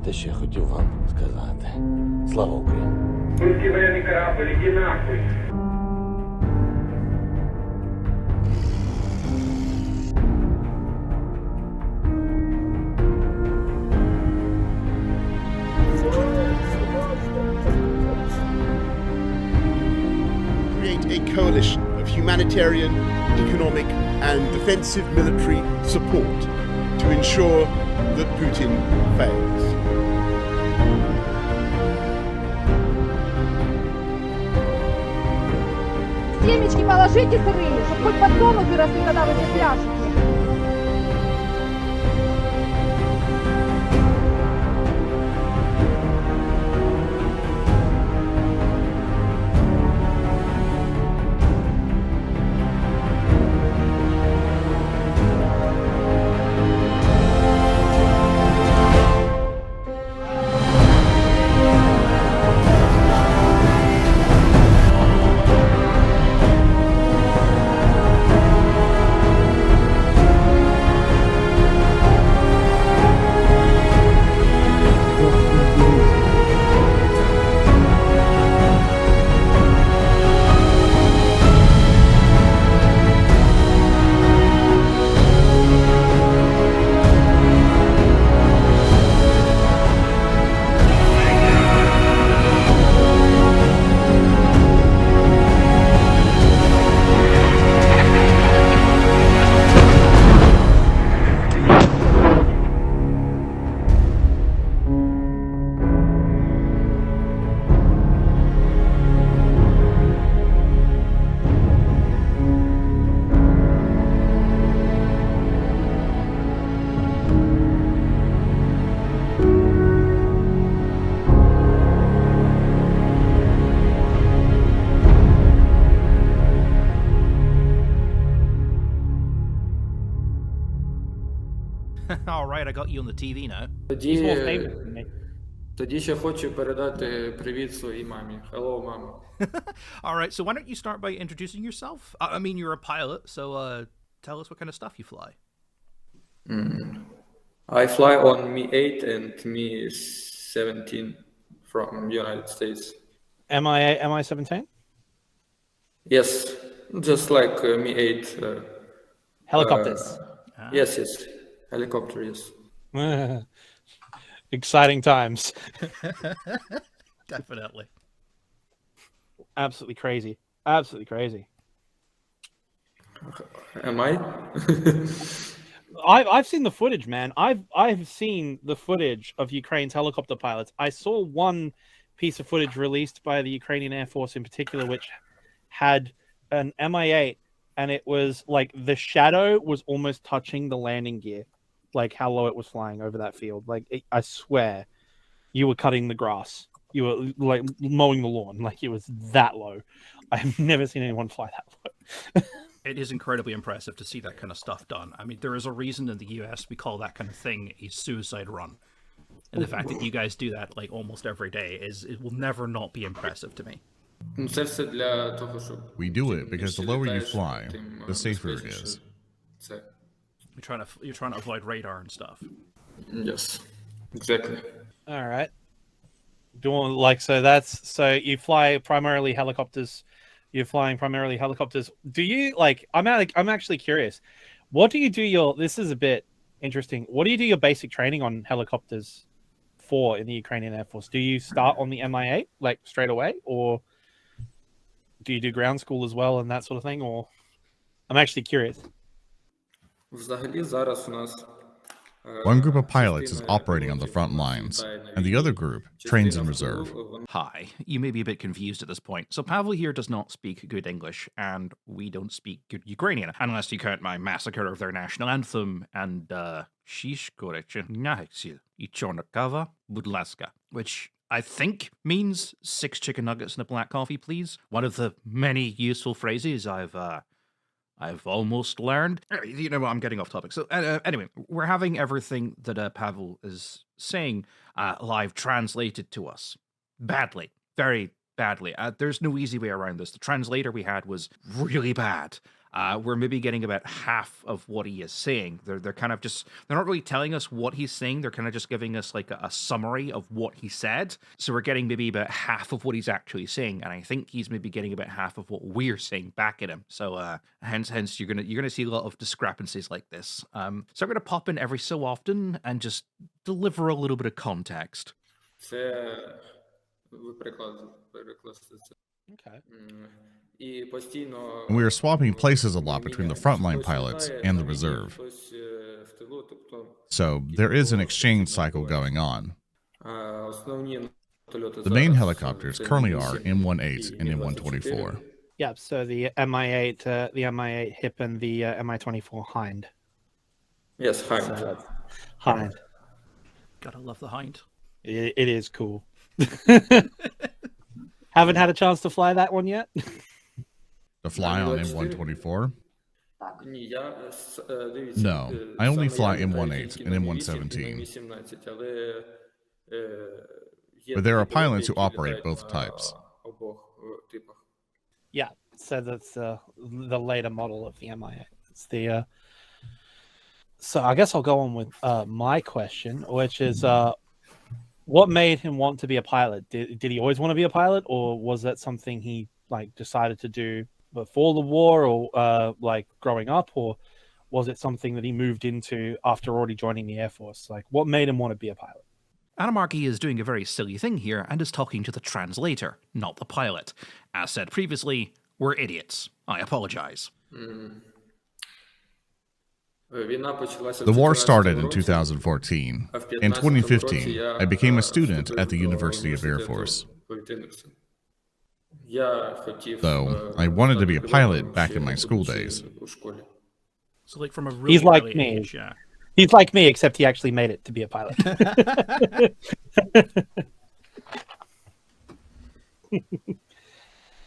Те, що я хотів вам сказати. Слава Україні! Русский военный корабль, иди нахуй! Create a coalition of humanitarian, economic, and defensive military support to ensure that Putin fails. Семечки положите сырые, чтобы хоть подсолнухи выросли, когда вы здесь пляшете. All right, I got you on the TV now. Тоді, He's more famous than me. тоді ще хочу передати привіт своїй мамі. Hello, мама. All right, so why don't you start by introducing yourself? I mean, you're a pilot, so tell us what kind of stuff you fly. I fly on Mi-8 and Mi-17 from United States. MI17? Yes, just like Mi-8. Helicopters. Yes, helicopter, yes. Exciting times. Definitely. Absolutely crazy. Absolutely crazy. Am I? I've seen the footage, man. I've seen the footage of Ukraine's helicopter pilots. I saw one piece of footage released by the Ukrainian Air Force in particular, which had an Mi-8, and it was like the shadow was almost touching the landing gear, like how low it was flying over that field. Like I swear, you were cutting the grass, you were like mowing the lawn, like it was that low. I've never seen anyone fly that low. It is incredibly impressive to see that kind of stuff done. I mean, there is a reason in the US we call that kind of thing a suicide run. And the fact that you guys do that like almost every day it will never not be impressive to me. Це все для того, щоб... We do it because the lower you fly, the safer it is. Це. You're trying to avoid radar and stuff. Yes, exactly. All right. So you fly primarily helicopters. You're flying primarily helicopters. Do you I'm actually curious. What do you do this is a bit interesting. What do you do your basic training on helicopters for in the Ukrainian Air Force? Do you start on the Mi-8 like straight away, or do you do ground school as well and that sort of thing? Or I'm actually curious. Взагалі зараз у нас One group of pilots is operating on the front lines, and the other group trains in reserve. Hi, you may be a bit confused at this point. So Pavel here does not speak good English, and we don't speak good Ukrainian, unless you count my massacre of their national anthem and Shish Koreche Naheksil Ichornakava Budlaska, which I think means 6 chicken nuggets and a black coffee, please. One of the many useful phrases I've almost learned. You know what, I'm getting off topic. So anyway, we're having everything that Pavel is saying live translated to us. Badly. Very badly. There's no easy way around this. The translator we had was really bad. we're maybe getting about half of what he is saying. They're kind of just, they're not really telling us what he's saying. They're kind of just giving us like a summary of what he said. So we're getting maybe about half of what he's actually saying, and I think he's maybe getting about half of what we're saying back at him. So hence you're gonna see a lot of discrepancies like this. So I'm gonna pop in every so often and just deliver a little bit of context. Це ви перекласти це. Okay. І постійно And we are swapping places a lot between the frontline pilots and the reserve. хтось в тилу, тобто So there is an exchange cycle going on. основні польоти The main зараз helicopters це currently are Mi-8 M18 and і M124. Yeah, so the Mi-8, the Mi-8 Hip and the Mi-24 Hind. Yes, So Hind. that's Hind. Gotta love the Hind. It is cool. Haven't had a chance to fly that one yet. To fly on M124? Ні, я дивіться. No, I only fly саме я M18 літаю тільки and на M117. Mi-8 і на Mi-17, але є But there are такі пілоти, pilots who які operate літають both на types. обох типах. Yeah, so that's the later model of the Mi-8. It's the so I guess I'll go on with my question, which is what made him want to be a pilot? Did he always want to be a pilot, or was that something he like decided to do before the war, or like growing up, or was it something that he moved into after already joining the Air Force? Like, what made him want to be a pilot? Animarchy is doing a very silly thing here and is talking to the translator, not the pilot. As said previously, we're idiots. I apologize. The war started in 2014. In 2015, I became a student at the University of Air Force. Though I wanted to be a pilot back in my school days. So, like, from a really He's like early me. age, yeah. He's like me, except he actually made it to be a pilot.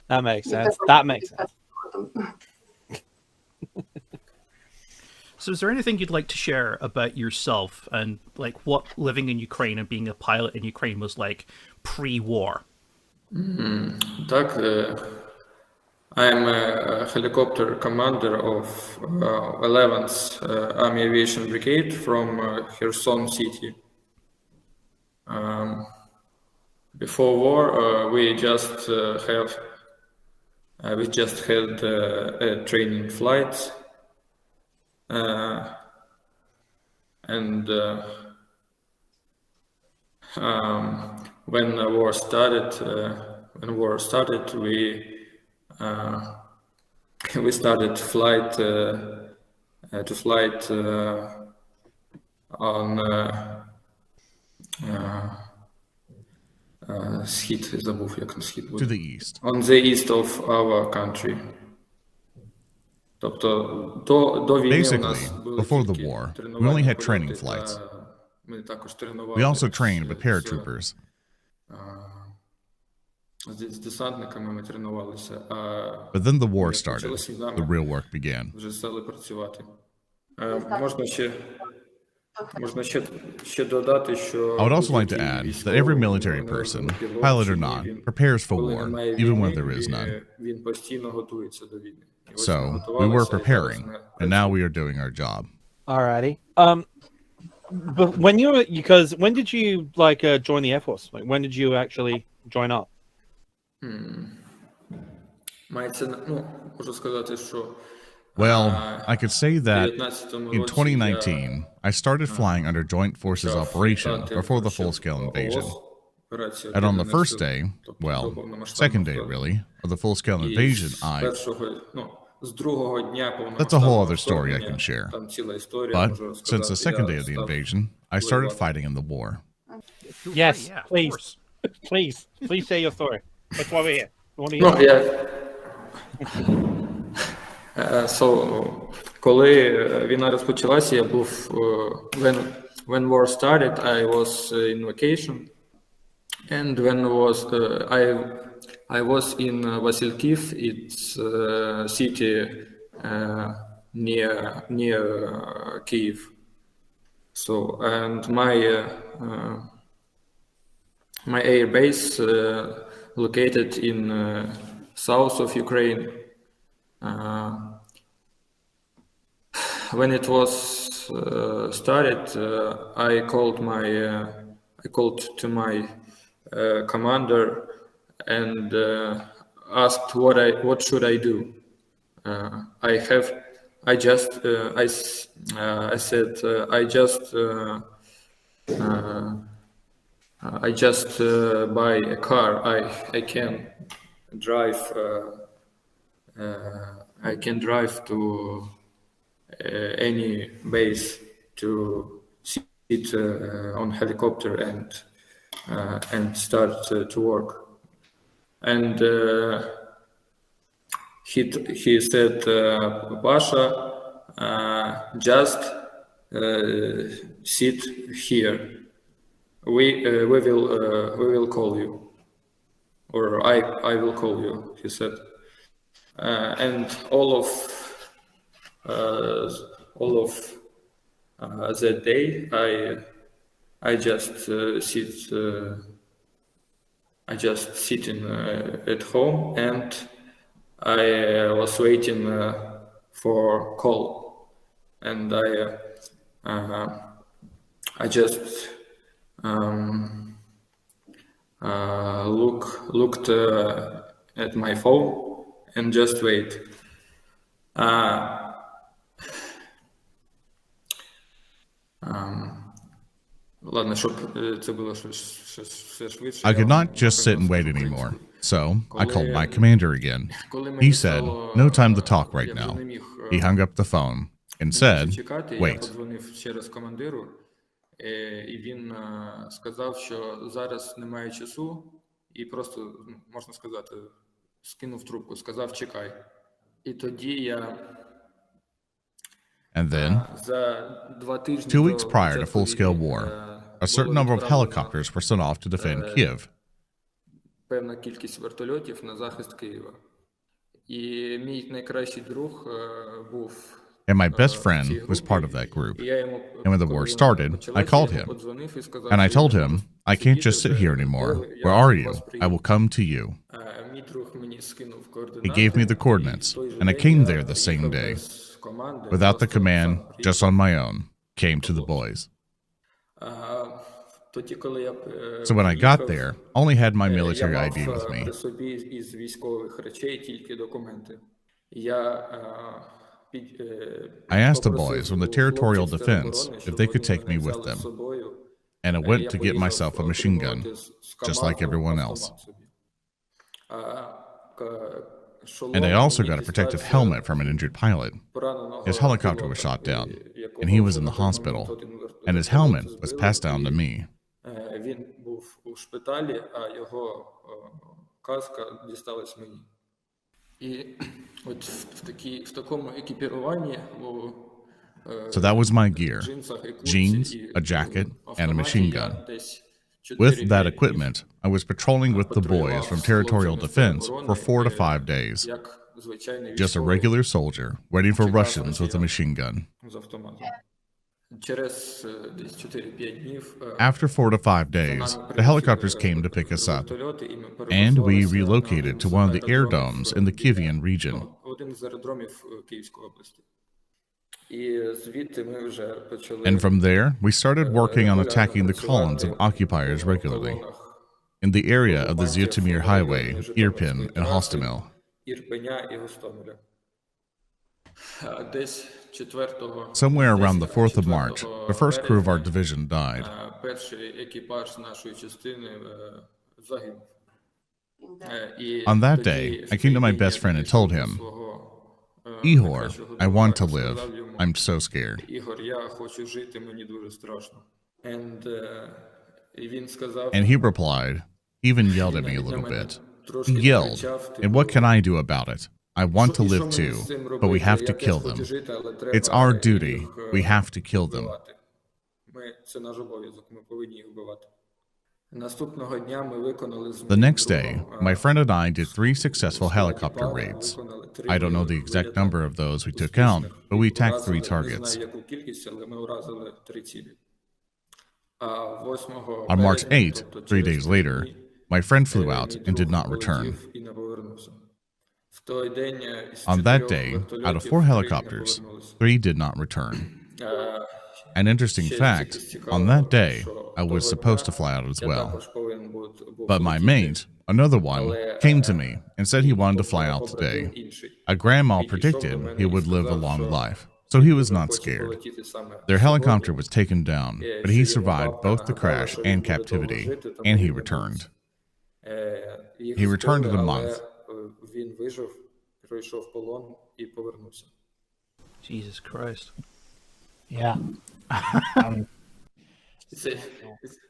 That makes sense. That makes sense. So is there anything you'd like to share about yourself and like what living in Ukraine and being a pilot in Ukraine was like pre-war? Так, I'm a helicopter commander of 11th Army Aviation Brigade from Kherson City. Before war, we just had training flights, and when the war started, we started to flight on схід, забув, як на схід буде. To the east. On the east of our country. Тобто до війни у нас Basically, були before the тільки war, we тренувальні only had польоти, training flights. та ми також We тренували also trained with з paratroopers. десантниками ми тренувалися, а But then the war як started. почалась війна, The ми real work began. вже стали працювати. Можна ще додати, що I would also like to add that every military person, pilot or not, prepares for war, even when there is none. Він постійно готується до війни. І ось ми So we were готувалися, і зараз preparing, ми and now we are doing our job. Alrighty. But when you were, because when did you like join the Air Force? Like, when did you actually join up? мається, можу сказати, що Well, I could say that 19-му in році 2019, I started flying under Joint Forces я operation почав before the ще full-scale invasion. ООС, операція And on the Об'єднаних first Сил, day, тобто well, до повномасштабного second day вторгнення. really, of the full-scale І invasion, з I... першого, з другого дня That's a whole повномасштабного other story I can вторгнення, share. там ціла історія, But можу since розказати. the second Я day of the став invasion, I started fighting in the war. Yes, Yeah, of please. course. Please say your story. That's why we're here. We want to Ну, hear. Коли війна розпочалася, я був when war started, I was in vacation, and when I was in Vasilkiv, it's a city near Kyiv. So, and my air base located in south of Ukraine. when it was started, I called to my commander and asked what should I do. I said I just buy a car. I can drive. I can drive to any base to sit on helicopter and start to work. And he said, Pasha, just sit here. We will call you, or I will call you. He said, and all of that day, I just sitting at home, and I was waiting for call, and I just looked at my phone and just wait. I could not just sit and wait anymore, so I called my commander again. He said, no time to talk right now. He hung up the phone and said, wait. І він сказав, що зараз немає часу, і просто, можна сказати, скинув трубку, сказав, чекай. І тоді я And then, 2 weeks prior to full-scale war, a certain number of helicopters were sent off to defend Kiev. Певна кількість вертольотів на захист Києва. І мій найкращий друг був And my best friend was part of that group. And when the war started, I called him. And I told him, I can't just sit here anymore. Where are you? I will come to you. He gave me the coordinates, and I came there the same day. Without the command, just on my own, came to the boys. So when I got there, I only had my military ID with me. I asked the boys from the territorial defense if they could take me with them, and I went to get myself a machine gun, just like everyone else. And I also got a protective helmet from an injured pilot. His helicopter was shot down, and he was in the hospital, and his helmet was passed down to me. So that was my gear: jeans, a jacket, and a machine gun. With that equipment, I was patrolling with the boys from territorial defense for 4 to 5 days. Just a regular soldier waiting for Russians with a machine gun. After 4 to 5 days, the helicopters came to pick us up, and we relocated to one of the air domes in the Kievan region. And from there, we started working on attacking the columns of occupiers regularly in the area of the Zhytomyr Highway, Irpin, and Hostomel. Somewhere around the 4th of March, the first crew of our division died. On that day, I came to my best friend and told him, Ihor, I want to live. I'm so scared. And he replied, even yelled at me a little bit. He yelled, and what can I do about it? I want to live too, but we have to kill them. It's our duty. We have to kill them. The next day, my friend and I did 3 successful helicopter raids. I don't know the exact number of those we took out, but we attacked 3 targets. On March 8, 3 days later, my friend flew out and did not return. On that day, out of 4 helicopters, 3 did not return. An interesting fact, on that day, I was supposed to fly out as well. But my mate, another one, came to me and said he wanted to fly out today. A grandma predicted he would live a long life, so he was not scared. Their helicopter was taken down, but he survived both the crash and captivity, and he returned. He returned in a month. Jesus Christ. Yeah.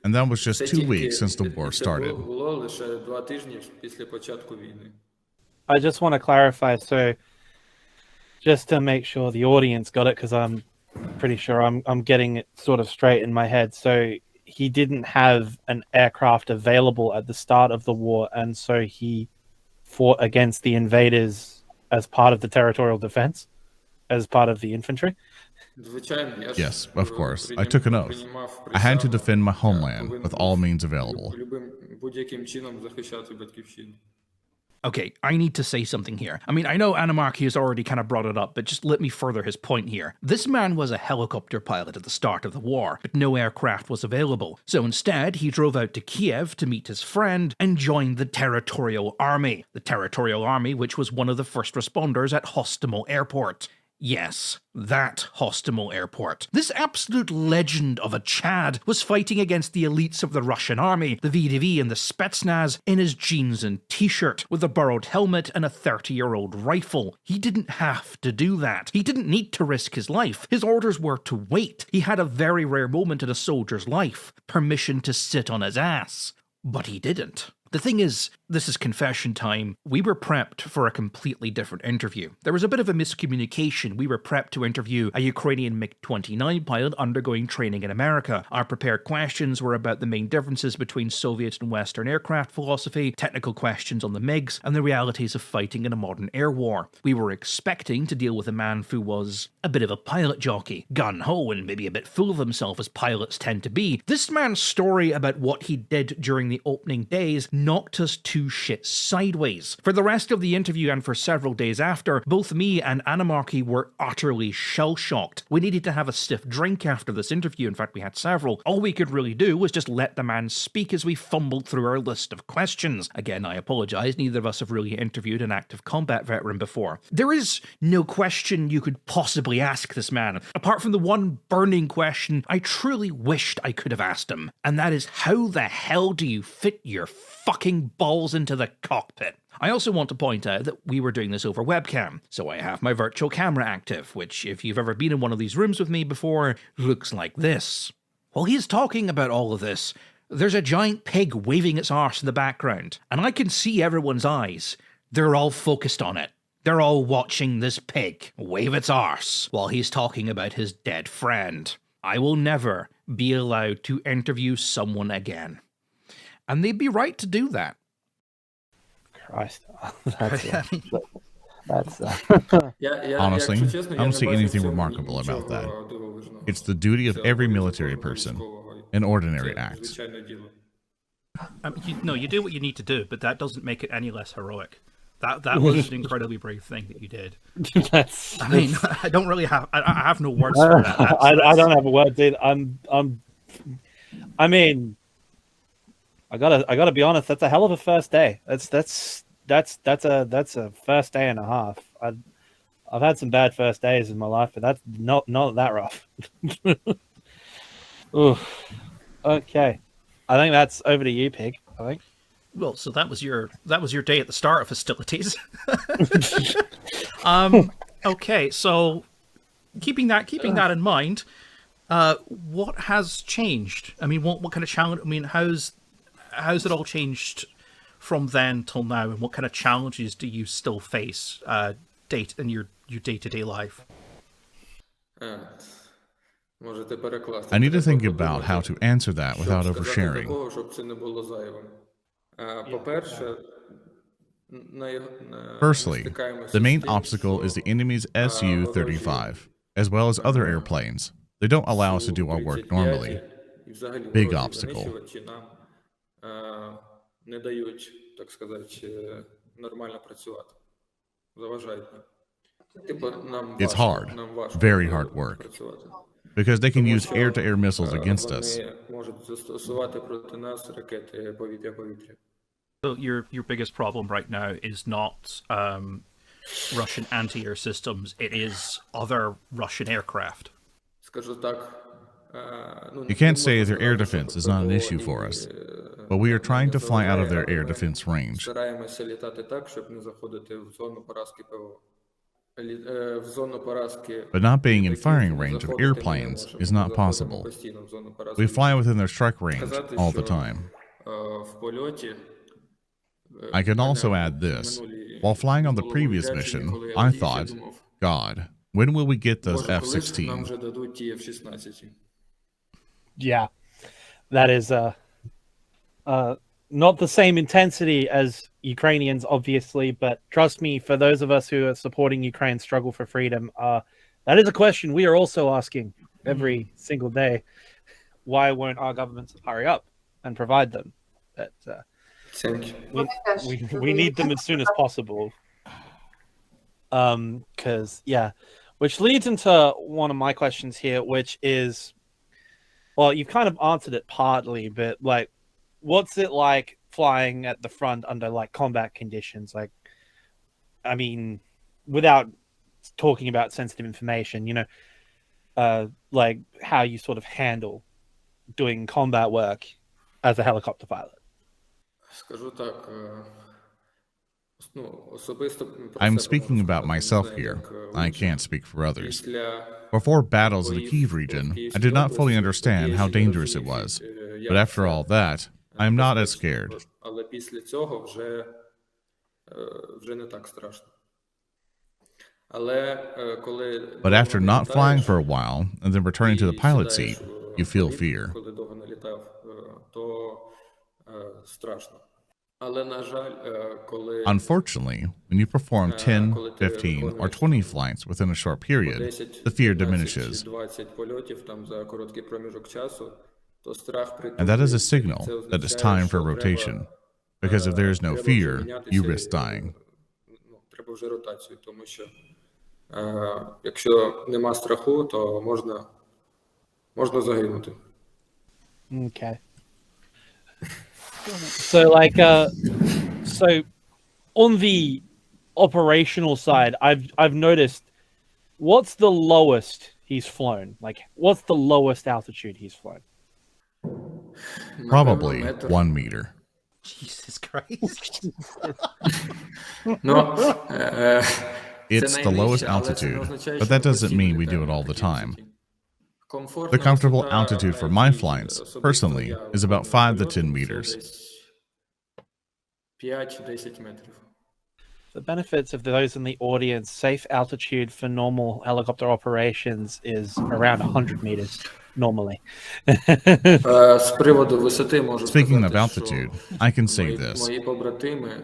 And that was just 2 weeks since the war started. I just want to clarify, so just to make sure the audience got it, because I'm pretty sure I'm getting it sort of straight in my head. So he didn't have an aircraft available at the start of the war, and so he fought against the invaders as part of the territorial defense, as part of the infantry. Yes, of course. I took an oath. I had to defend my homeland with all means available. Okay, I need to say something here. I mean, I know Animarchy has already kind of brought it up, but just let me further his point here. This man was a helicopter pilot at the start of the war, but no aircraft was available. So instead, he drove out to Kiev to meet his friend and joined the Territorial Army. The Territorial Army, which was one of the first responders at Hostomel Airport. Yes, that Hostomel Airport. This absolute legend of a Chad was fighting against the elites of the Russian army, the VDV and the Spetsnaz, in his jeans and t-shirt, with a borrowed helmet and a 30-year-old rifle. He didn't have to do that. He didn't need to risk his life. His orders were to wait. He had a very rare moment in a soldier's life, permission to sit on his ass. But he didn't. The thing is, this is confession time. We were prepped for a completely different interview. There was a bit of a miscommunication. We were prepped to interview a Ukrainian MiG-29 pilot undergoing training in America. Our prepared questions were about the main differences between Soviet and Western aircraft philosophy, technical questions on the MiGs, and the realities of fighting in a modern air war. We were expecting to deal with a man who was a bit of a pilot jockey, gun-ho and maybe a bit full of himself as pilots tend to be. This man's story about what he did during the opening days knocked us to shit sideways. For the rest of the interview and for several days after, both me and Animarchy were utterly shell-shocked. We needed to have a stiff drink after this interview. In fact, we had several. All we could really do was just let the man speak as we fumbled through our list of questions. Again, I apologise, neither of us have really interviewed an active combat veteran before. There is no question you could possibly ask this man, apart from the one burning question I truly wished I could have asked him, and that is, how the hell do you fit your fucking balls into the cockpit? I also want to point out that we were doing this over webcam, so I have my virtual camera active, which, if you've ever been in one of these rooms with me before, looks like this. While he's talking about all of this, there's a giant pig waving its arse in the background, and I can see everyone's eyes. They're all focused on it. They're all watching this pig wave its arse while he's talking about his dead friend. I will never be allowed to interview someone again. And they'd be right to do that. Christ. Honestly, I don't see anything remarkable about that. It's the duty of every military person, an ordinary act. You do what you need to do, but that doesn't make it any less heroic. That was an incredibly brave thing that you did. I don't really have. I have no words for that. I don't have a word, dude. I gotta be honest. That's a hell of a first day. That's a first day and a half. I've had some bad first days in my life, but that's not that rough. Ooh. Okay, I think that's over to you, Pig. I think. Well, so that was your day at the start of hostilities. Okay, so keeping that in mind, what has changed? I mean, what kind of challenge? I mean, how's it all changed from then till now, and what kind of challenges do you still face in your day-to-day life? I need to think about how to answer that without oversharing. Firstly, the main obstacle is the enemy's Su-35, as well as other airplanes. They don't allow us to do our work normally. Big obstacle. It's hard, very hard work, because they can use air-to-air missiles against us. So your biggest problem right now is not Russian anti-air systems, it is other Russian aircraft. You can't say their air defense is not an issue for us, but we are trying to fly out of their air defense range. But not being in firing range of airplanes is not possible. We fly within their strike range all the time. I can also add this. While flying on the previous mission, I thought, God, when will we get those F-16? Yeah, that is not the same intensity as Ukrainians, obviously, but trust me, for those of us who are supporting Ukraine's struggle for freedom, that is a question we are also asking every single day. Why won't our governments hurry up and provide them? But we need them as soon as possible. Because, yeah, which leads into one of my questions here, which is, well, you've kind of answered it partly, but like, what's it like flying at the front under like combat conditions? Like, I mean, without talking about sensitive information, you know, like how you sort of handle doing combat work as a helicopter pilot. I'm speaking about myself here. I can't speak for others. Before battles in the Kyiv region, I did not fully understand how dangerous it was. But after all that, I am not as scared. But after not flying for a while and then returning to the pilot seat, you feel fear. Unfortunately, when you perform 10, 15, or 20 flights within a short period, the fear diminishes. And that is a signal that it's time for rotation. Because if there is no fear, you risk dying. Okay. So, like, so on the operational side, I've noticed, what's the lowest he's flown? Like, what's the lowest altitude he's flown? Probably 1 meter. Jesus Christ. It's the lowest altitude, but that doesn't mean we do it all the time. The comfortable altitude for my flights, personally, is about 5 to 10 meters. The benefits of those in the audience, safe altitude for normal helicopter operations is around 100 meters, normally. Speaking of altitude, I can say this.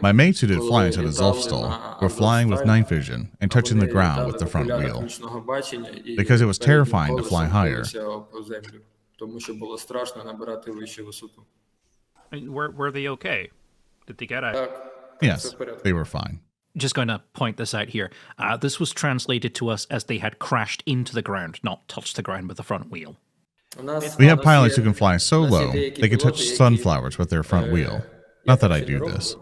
My mates who did flights at Azovstal were flying with night vision and touching the ground with the front wheel, because it was terrifying to fly higher. Were they okay? Did they get out? Yes, they were fine. Just going to point this out here. This was translated to us as they had crashed into the ground, not touched the ground with the front wheel. We have pilots who can fly so low they can touch sunflowers with their front wheel. Not that I do this.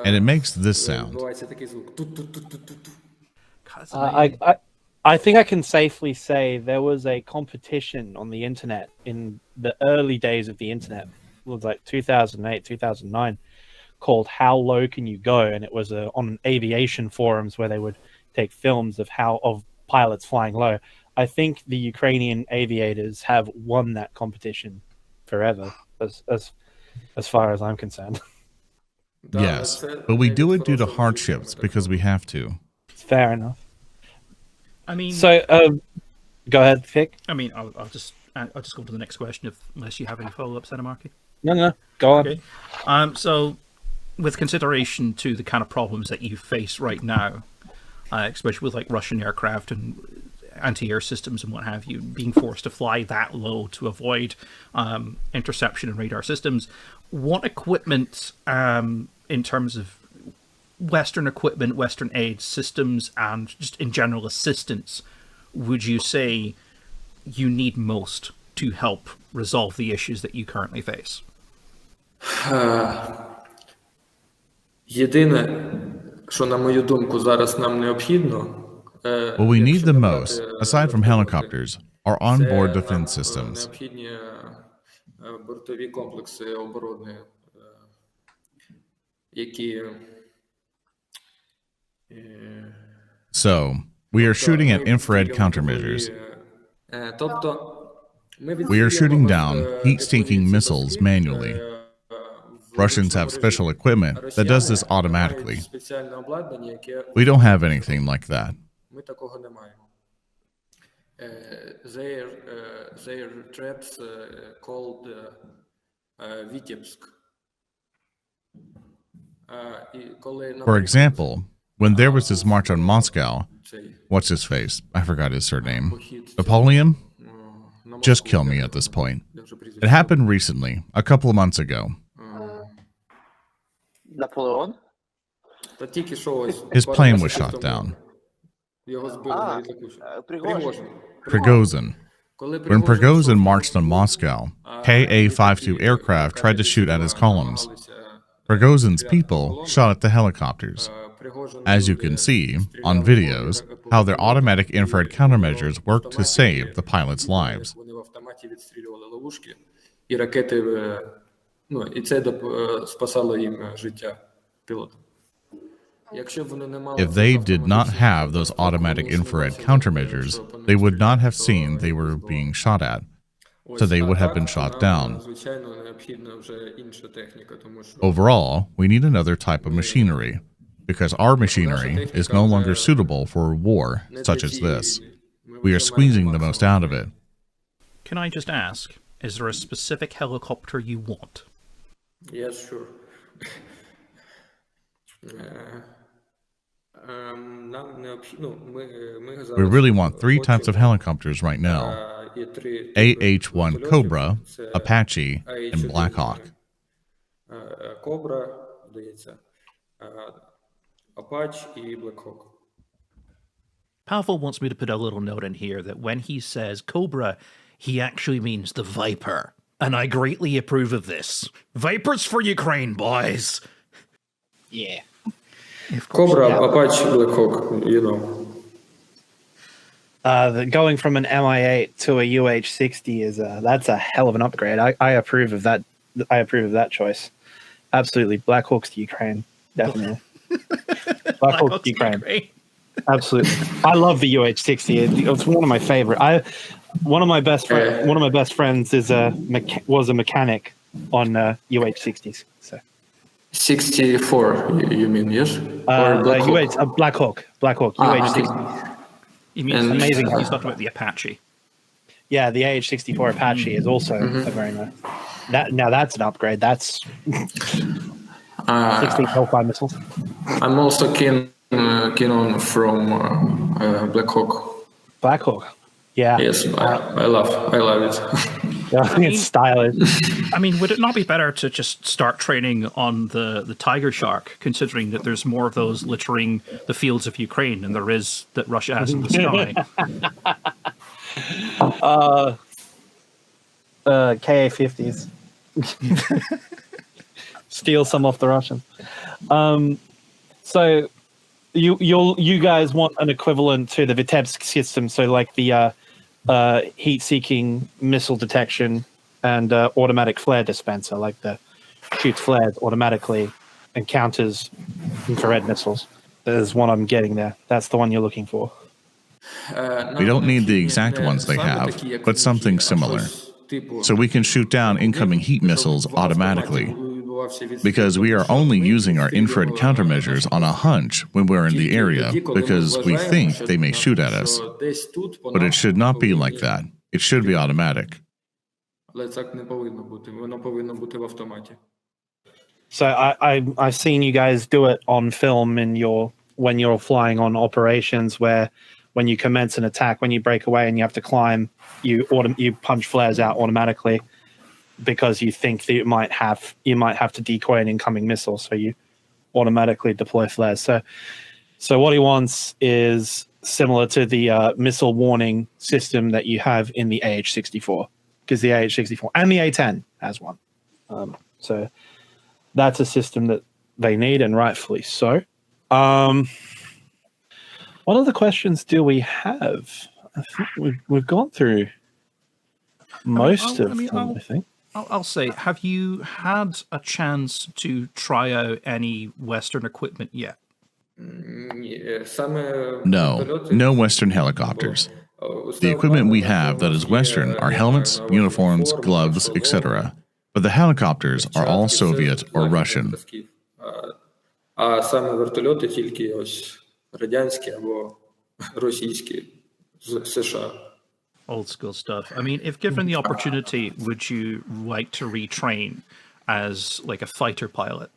And it makes this sound. I think I can safely say there was a competition on the internet in the early days of the internet. It was like 2008, 2009, called How Low Can You Go? And it was on aviation forums where they would take films of pilots flying low. I think the Ukrainian aviators have won that competition forever, as far as I'm concerned. Yes, but we do it due to hardships because we have to. Fair enough. I mean, so go ahead, Vic. I mean, I'll just go to the next question, unless you have any follow-ups, Animarchy. No, go on. Okay. So, with consideration to the kind of problems that you face right now, especially with like Russian aircraft and anti-air systems and what have you, being forced to fly that low to avoid interception and radar systems. What equipment, in terms of Western equipment, Western aid systems, and just in general assistance, would you say you need most to help resolve the issues that you currently face? Єдине, що, на мою думку, зараз нам необхідно, What we need the most, aside from helicopters, are onboard defense systems. необхідні бортові комплекси оборони, які So, we are shooting at infrared countermeasures. Тобто, We are shooting down heat-seeking missiles manually. Russians have special equipment that does this automatically. спеціальне обладнання, яке We don't have anything like that. ми такого не маємо. Their threats called Vitebsk. For example, when there was this march on Moscow, what's his face? I forgot his surname. Napoleon? Just kill me at this point. It happened recently, a couple of months ago. Наполеон? Та тільки що ось His пару plane was місяців shot тому down. Його збили на літаку. Пригожин. Prigozhin. When Prigozhin marched on Moscow, Ka-52 aircraft tried to shoot at his columns. Prigozhin's people shot at the helicopters. As you can see on videos, how their automatic infrared countermeasures worked to save the pilots' lives. Вони в автоматі відстрілювали ловушки, і ракети, і це спасало їм життя пілотам. Якщо б вони не мали If they did not have those automatic infrared countermeasures, they would not have seen they were being shot at, so they would have been shot down. звичайно, необхідна вже інша техніка, тому що Overall, we need another type of machinery, because our machinery is no longer suitable for war such as this. We are squeezing the most out of it. Can I just ask, is there a specific helicopter you want? Yes, sure. Нам необхідно, ми We really want three types of helicopters right now: AH-1 Cobra, Apache, and Black Hawk. Cobra, здається, Apache і Black Hawk. Pavel wants me to put a little note in here that when he says Cobra, he actually means the Viper. And I greatly approve of this. Vipers for Ukraine, boys! Yeah. Cobra, Apache, Black Hawk, you know. Going from an MI8 to a UH-60 is that's a hell of an upgrade. I approve of that. I approve of that choice. Absolutely, Black Hawks to Ukraine, definitely. Black Hawks to Ukraine. Absolutely, I love the UH-60. It's one of my favorite. One of my best friends was a mechanic on UH-60s. So 64, you mean, yes? Or Black Hawk? Black Hawk, UH-60. You mean Amazing. He's talking about the Apache. Yeah, the AH-64 Apache is also a very nice. Now that's an upgrade. That's 16 Hellfire missiles. I'm also keen on from Black Hawk. Black Hawk. Yeah. Yes, I love it. It's stylish. I mean, would it not be better to just start training on the Tiger Shark, considering that there's more of those littering the fields of Ukraine than there is that Russia has in the sky? Ka-50s. Steal some off the Russians. So you guys want an equivalent to the Vitebsk system, so like the heat-seeking missile detection and automatic flare dispenser, like the shoots flares automatically and counters infrared missiles. There's one I'm getting there. That's the one you're looking for. We don't need the exact ones they have, but something similar, so we can shoot down incoming heat missiles automatically. Because we are only using our infrared countermeasures on a hunch when we're in the area, because we think they may shoot at us. But it should not be like that. It should be automatic. Але так не повинно бути. Воно повинно бути в автоматі. So I've seen you guys do it on film when you're flying on operations where when you commence an attack, when you break away and you have to climb, you punch flares out automatically because you think that you might have to decoy an incoming missile, so you automatically deploy flares. So what he wants is similar to the missile warning system that you have in the AH-64, because the AH-64 and the A-10 has one. So that's a system that they need, and rightfully so. What other questions do we have? I think we've gone through most of them, I think. I'll say, have you had a chance to try out any Western equipment yet? No Western helicopters. The equipment we have that is Western are helmets, uniforms, gloves, etc. But the helicopters are all Soviet or Russian. А саме вертольоти тільки ось радянські або російські з США. Old school stuff. I mean, if given the opportunity, would you like to retrain as like a fighter pilot?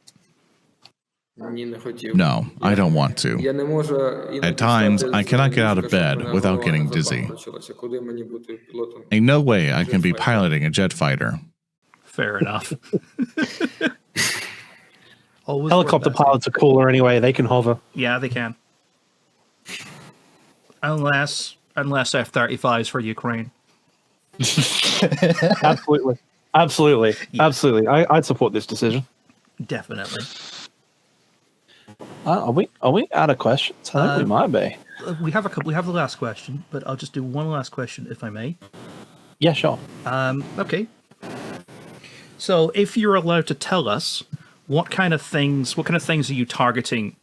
No, I don't want to. At times, I cannot get out of bed without getting dizzy. Ain't no way I can be piloting a jet fighter. Fair enough. Helicopter pilots are cooler anyway. They can hover. Yeah, they can. Unless F-35s for Ukraine. Absolutely. I'd support this decision. Definitely. Are we out of questions? I think we might be. We have a couple. We have the last question, but I'll just do one last question if I may. Yeah, sure. Okay. So, if you're allowed to tell us, what kind of things are you targeting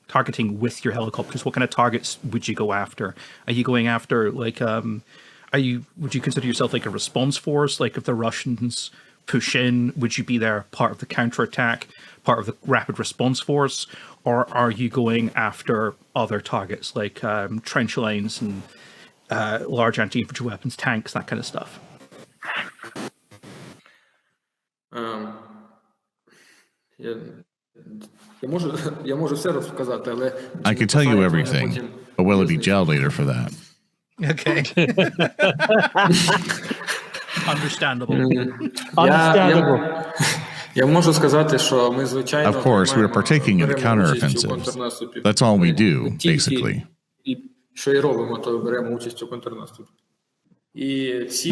with your helicopters? What kind of targets would you go after? Are you going after like would you consider yourself like a response force? Like if the Russians push in, would you be there part of the counterattack, part of the rapid response force, or are you going after other targets like trench lines and large anti-infantry weapons, tanks, that kind of stuff? I could tell you everything, but will it be jail later for that? Okay. Understandable. Of course, we are partaking in the counteroffensives. That's all we do, basically.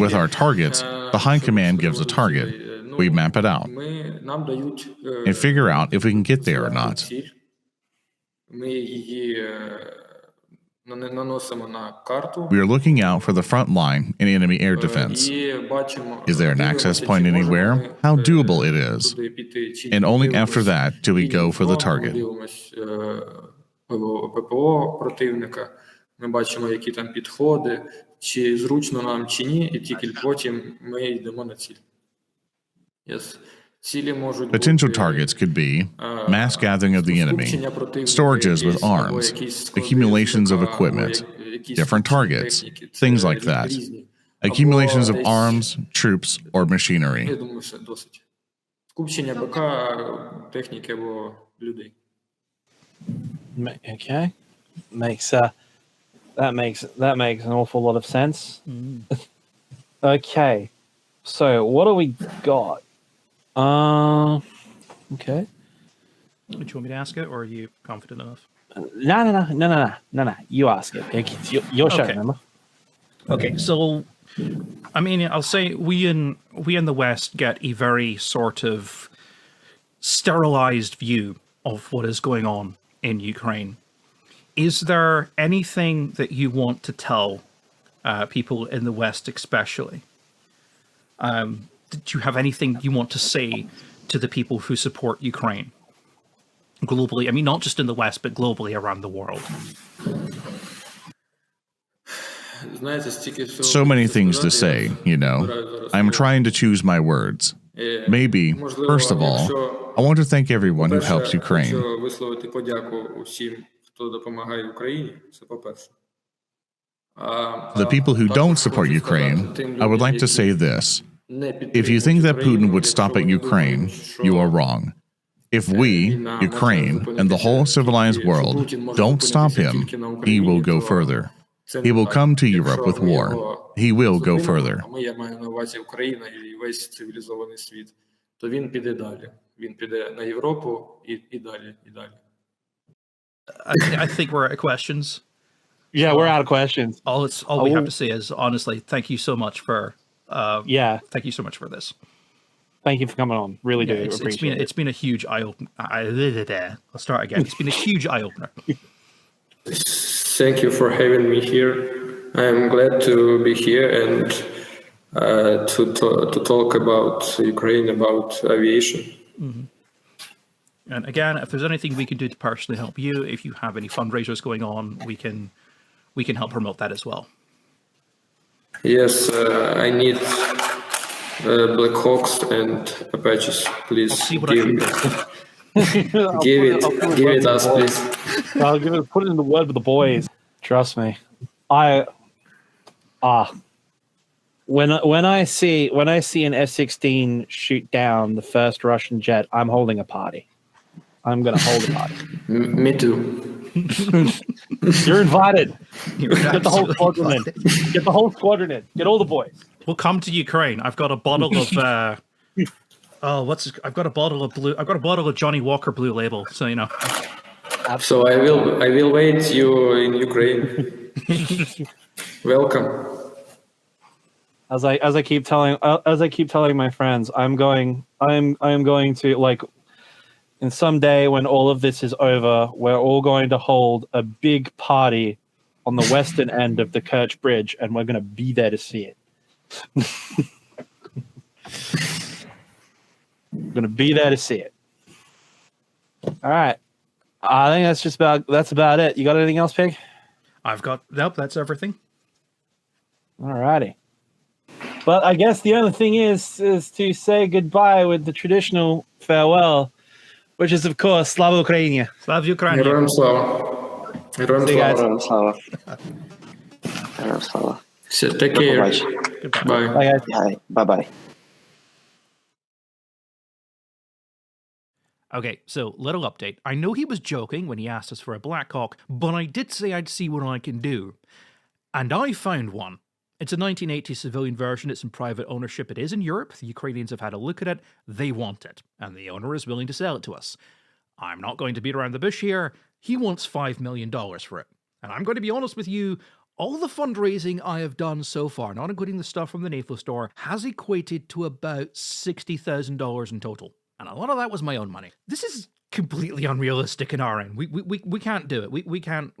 With our targets, the High Command gives a target. We map it out and figure out if we can get there or not. We are looking out for the front line in enemy air defense. Is there an access point anywhere? How doable it is. And only after that do we go for the target. Ми бачимо, які там підходи, чи зручно нам, чи ні, і тільки потім ми йдемо на ціль. Potential targets could be mass gathering of the enemy, storages with arms, accumulations of equipment, different targets, things like that, accumulations of arms, troops, or machinery. Okay, that makes an awful lot of sense. Okay, so what do we got? Okay. Do you want me to ask it, or are you confident enough? No. You ask it. It's your show, remember? Okay, so I mean, I'll say we in the West get a very sort of sterilized view of what is going on in Ukraine. Is there anything that you want to tell people in the West, especially? Do you have anything you want to say to the people who support Ukraine globally? I mean, not just in the West, but globally around the world. So many things to say, you know. I'm trying to choose my words. Maybe, first of all, I want to thank everyone who helps Ukraine. The people who don't support Ukraine, I would like to say this. If you think that Putin would stop at Ukraine, you are wrong. If we, Ukraine, and the whole civilized world don't stop him, he will go further. He will come to Europe with war. He will go further. Я маю на увазі Україна і весь цивілізований світ. То він піде далі. Він піде на Європу і далі, і далі. I think we're out of questions. Yeah, we're out of questions. All we have to say is, honestly, thank you so much for thank you so much for this. Thank you for coming on. Really do appreciate it. It's been a huge eye opener. I'll start again. It's been a huge eye opener. Thank you for having me here. I'm glad to be here and to talk about Ukraine, about aviation. Mm-hmm. And again, if there's anything we can do to personally help you, if you have any fundraisers going on, we can help promote that as well. Yes, I need Black Hawks and Apaches. Please give it us, please. I'll put it in the word with the boys. Trust me. When I see an F-16 shoot down the first Russian jet, I'm holding a party. I'm gonna hold a party. Me too. You're invited. Get the whole squadron in. Get the whole squadron in. Get all the boys. We'll come to Ukraine. I've got a bottle of I've got a bottle of Johnny Walker Blue Label, so you know. So I will wait you in Ukraine. Welcome. As I keep telling my friends, I'm going to, like, and someday when all of this is over, we're all going to hold a big party on the western end of the Kerch Bridge, and we're going to be there to see it. I'm going to be there to see it. All right. I think that's about it. You got anything else, Pig? Nope, that's everything. All righty. But I guess the only thing is to say goodbye with the traditional farewell, which is, of course, Slava Ukraini. Slava Ukraini. Героям слава. Героям слава. Героям слава. Take care. Bye. Bye, guys. Bye-bye. Okay, so little update. I know he was joking when he asked us for a Black Hawk, but I did say I'd see what I can do. And I found one. It's a 1980 civilian version. It's in private ownership. It is in Europe. The Ukrainians have had a look at it. They want it. And the owner is willing to sell it to us. I'm not going to beat around the bush here. He wants $5 million for it. And I'm going to be honest with you, all the fundraising I have done so far, not including the stuff from the NATO store, has equated to about $60,000 in total. And a lot of that was my own money. This is completely unrealistic in our end. We can't do it. We can't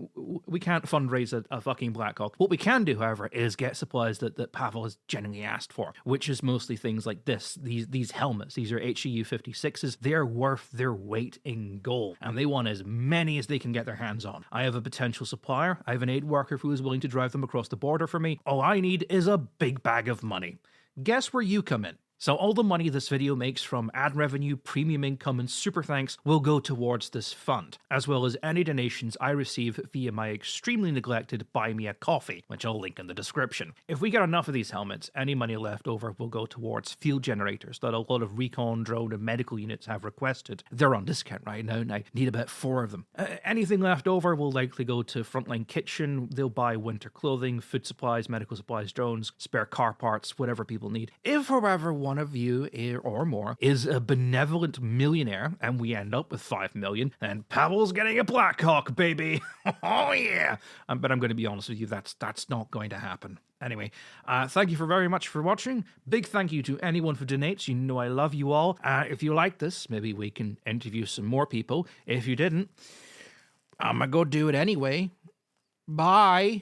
fundraise a fucking Black Hawk. What we can do, however, is get supplies that Pavel has genuinely asked for, which is mostly things like these helmets. These are HEU 56s. They're worth their weight in gold, and they want as many as they can get their hands on. I have a potential supplier. I have an aid worker who is willing to drive them across the border for me. All I need is a big bag of money. Guess where you come in. So all the money this video makes from ad revenue, premium income, and super thanks will go towards this fund, as well as any donations I receive via my extremely neglected Buy Me a Coffee, which I'll link in the description. If we get enough of these helmets, any money left over will go towards field generators that a lot of recon, drone, and medical units have requested. They're on discount right now, and I need about 4 of them. Anything left over will likely go to Frontline Kitchen. They'll buy winter clothing, food supplies, medical supplies, drones, spare car parts, whatever people need. If, however, one of you or more is a benevolent millionaire and we end up with 5 million, then Pavel's getting a Black Hawk, baby. Oh yeah. But I'm going to be honest with you, that's not going to happen. Anyway, thank you very much for watching. Big thank you to anyone who donates. You know I love you all. If you like this, maybe we can interview some more people. If you didn't, I'm gonna go do it anyway. Bye.